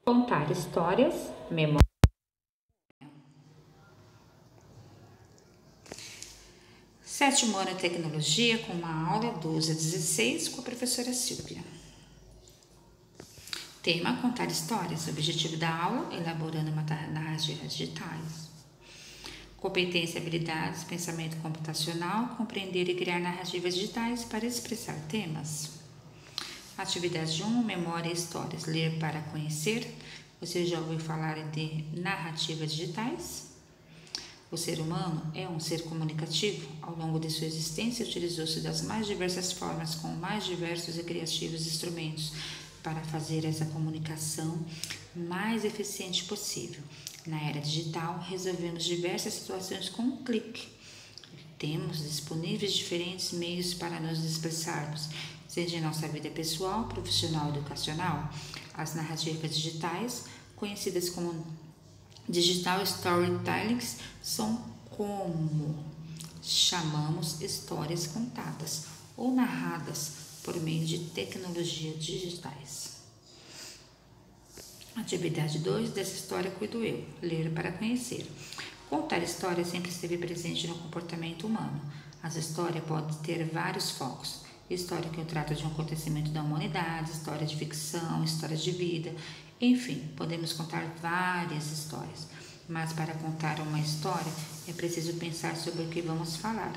Contar histórias, memória. Sétimo ano de tecnologia, com uma aula 12 a 16 com a professora Silvia. Tema: contar histórias. Objetivo da aula: elaborando narrativas digitais. Competência, habilidades, pensamento computacional, compreender e criar narrativas digitais para expressar temas. Atividade 1, memória e histórias. Ler para conhecer. Você já ouviu falar de narrativas digitais? O ser humano é um ser comunicativo. Ao longo de sua existência, utilizou-se das mais diversas formas, com mais diversos e criativos instrumentos, para fazer essa comunicação mais eficiente possível. Na era digital, resolvemos diversas situações com um clique. Temos disponíveis diferentes meios para nos expressarmos, seja em nossa vida pessoal, profissional ou educacional. As narrativas digitais, conhecidas como digital storytelling, são como chamamos histórias contadas ou narradas por meio de tecnologias digitais. Atividade 2, dessa história cuido eu. Ler para conhecer. Contar histórias sempre esteve presente no comportamento humano. As histórias podem ter vários focos. História que trata de um acontecimento da humanidade, história de ficção, história de vida, enfim, podemos contar várias histórias. Mas para contar uma história, é preciso pensar sobre o que vamos falar.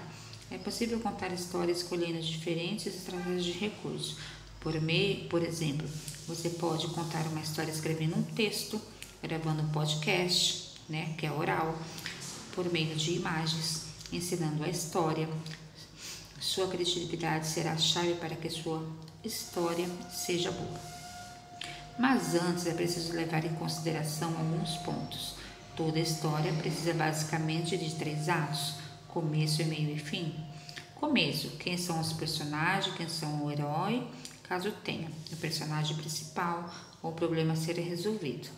É possível contar histórias escolhendo diferentes estratégias de recursos. Por exemplo, você pode contar uma história escrevendo um texto, gravando um podcast, que é oral, por meio de imagens, ensinando a história. Sua criatividade será a chave para que sua história seja boa. Mas antes é preciso levar em consideração alguns pontos. Toda história precisa basicamente de 3 atos: começo, meio e fim. Começo: quem são os personagens, quem são o herói, caso tenha, o personagem principal ou o problema a ser resolvido.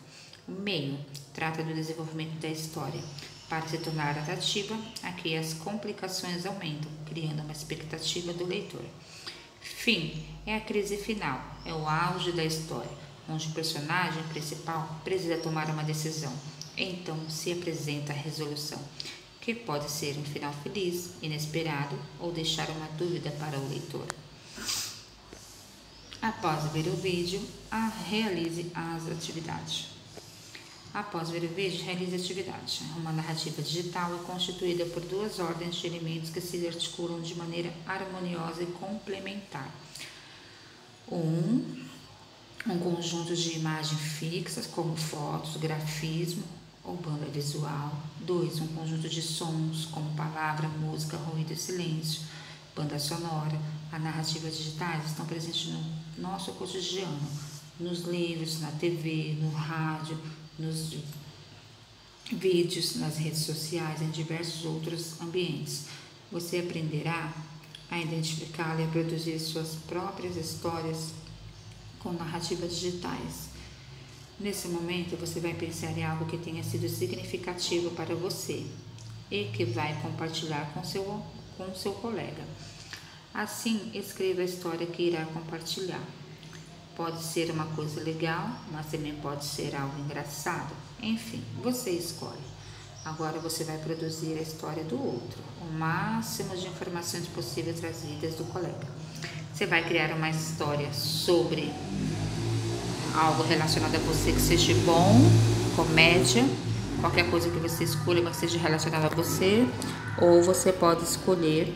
O meio: trata do desenvolvimento da história. Para se tornar atrativa, aqui as complicações aumentam, criando uma expectativa do leitor. Fim: é a crise final, é o auge da história, onde o personagem principal precisa tomar uma decisão. Então se apresenta a resolução, que pode ser um final feliz, inesperado ou deixar uma dúvida para o leitor. Após ver o vídeo, realize as atividades. Após ver o vídeo, realize a atividade. Uma narrativa digital é constituída por 2 ordens de elementos que se articulam de maneira harmoniosa e complementar. Um conjunto de imagens fixas, como fotos, grafismo ou banda visual. 2, um conjunto de sons, como palavra, música, ruído e silêncio, banda sonora. As narrativas digitais estão presentes no nosso cotidiano, nos livros, na TV, no rádio, nos vídeos, nas redes sociais, em diversos outros ambientes. Você aprenderá a identificá-la e a produzir suas próprias histórias com narrativas digitais. Nesse momento, você vai pensar em algo que tenha sido significativo para você e que vai compartilhar com seu colega. Assim, escreva a história que irá compartilhar. Pode ser uma coisa legal, mas também pode ser algo engraçado. Enfim, você escolhe. Agora você vai produzir a história do outro, o máximo de informações possíveis trazidas do colega. Você vai criar uma história sobre algo relacionado a você que seja bom, comédia, qualquer coisa que você escolha, mas seja relacionada a você, ou você pode escolher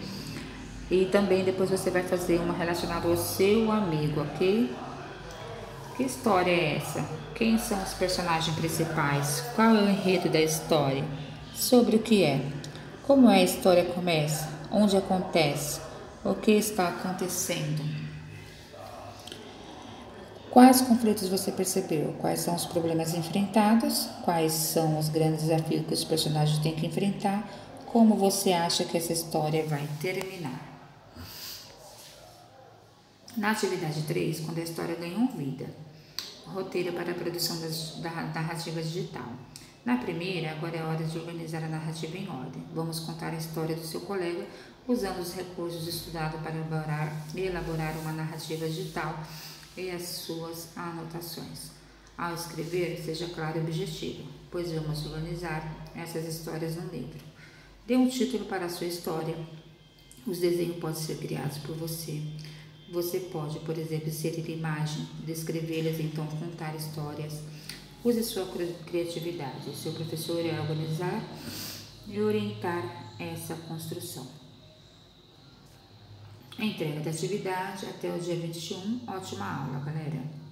e também depois você vai fazer uma relacionada ao seu amigo, ok? Que história é essa? Quem são os personagens principais? Qual é o enredo da história? Sobre o que é? Como a história começa? Onde acontece? O que está acontecendo? Quais conflitos você percebeu? Quais são os problemas enfrentados? Quais são os grandes desafios que os personagens têm que enfrentar? Como você acha que essa história vai terminar? Na atividade 3, quando a história ganhou vida. Roteiro para a produção da narrativa digital. Na primeira, agora é hora de organizar a narrativa em ordem. Vamos contar a história do seu colega usando os recursos estudados para elaborar uma narrativa digital e as suas anotações. Ao escrever, seja claro e objetivo, pois vamos organizar essas histórias no livro. Dê um título para a sua história. Os desenhos podem ser criados por você. Você pode, por exemplo, inserir imagem, descrevê-las, então contar histórias. Use sua criatividade. Seu professor irá organizar e orientar essa construção. Entrega da atividade até o dia 21. Ótima aula, galera!